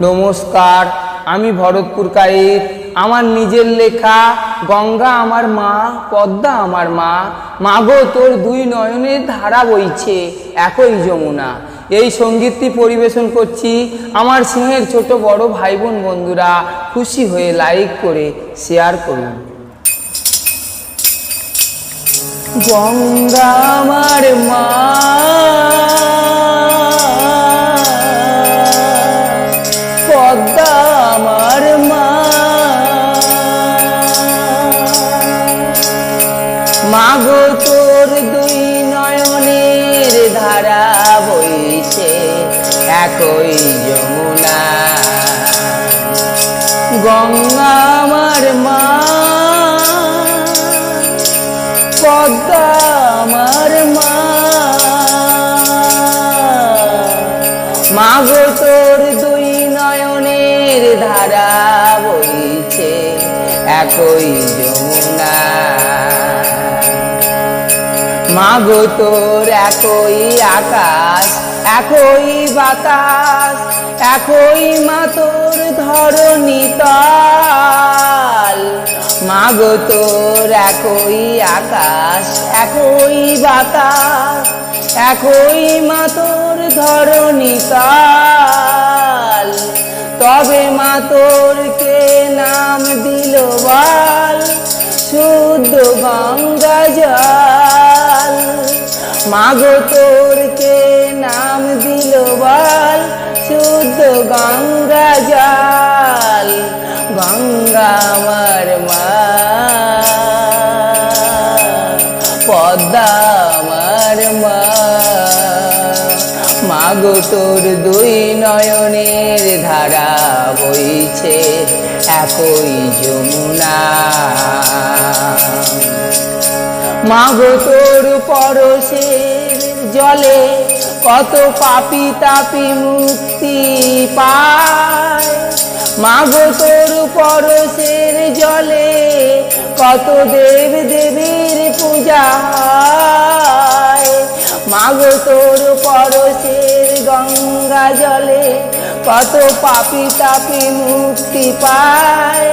নমস্কার, আমি ভরতপুর কাইত। আমার নিজের লেখা গঙ্গা আমার মা, পদ্মা আমার মা, মাগো তোর দুই নয়নের ধারা বইছে একই যমুনা। এই সঙ্গীতটি পরিবেশন করছি আমার স্নেহের ছোট বড় ভাই বোন বন্ধুরা, খুশি হয়ে লাইক করে শেয়ার করুন। গঙ্গা আমার মা, পদ্মা আমার মা, মাগো তোর দুই নয়নের ধারা বইছে একই যমুনা। গঙ্গা আমার মা, পদ্মা আমার মা, মাগো তোর দুই নয়নের ধারা বইছে একই যমুনা। মাগো তোর একই আকাশ, একই বাতাস, একই মা তোর ধরণী তল। মাগো তোর একই আকাশ, একই বাতাস, একই মা তোর ধরণী তল। তবে মা তোর কে নাম দিল বল, শুদ্ধ গঙ্গা জল। মাগো তোর কে নাম দিল বল, শুদ্ধ গঙ্গা জল। গঙ্গা আমার মা, পদ্মা আমার মা, মাগো তোর দুই নয়নের ধারা বইছে একই যমুনা। মাগো তোর পরশের জলে কত পাপী তাপী মুক্তি পায়। মাগো তোর পরশের জলে কত দেব দেবীর পূজা হয়। মাগো তোর পরশের গঙ্গা জলে কত পাপী তাপী মুক্তি পায়।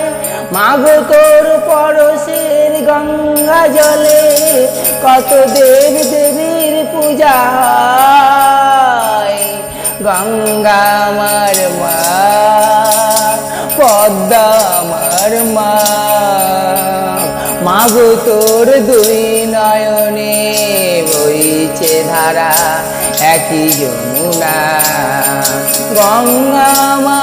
মাগো তোর পরশের গঙ্গা জলে কত দেব দেবীর পূজা হয়। গঙ্গা আমার মা, পদ্মা আমার মা, মাগো তোর দুই নয়নে বইছে ধারা একই যমুনা। গঙ্গা আমার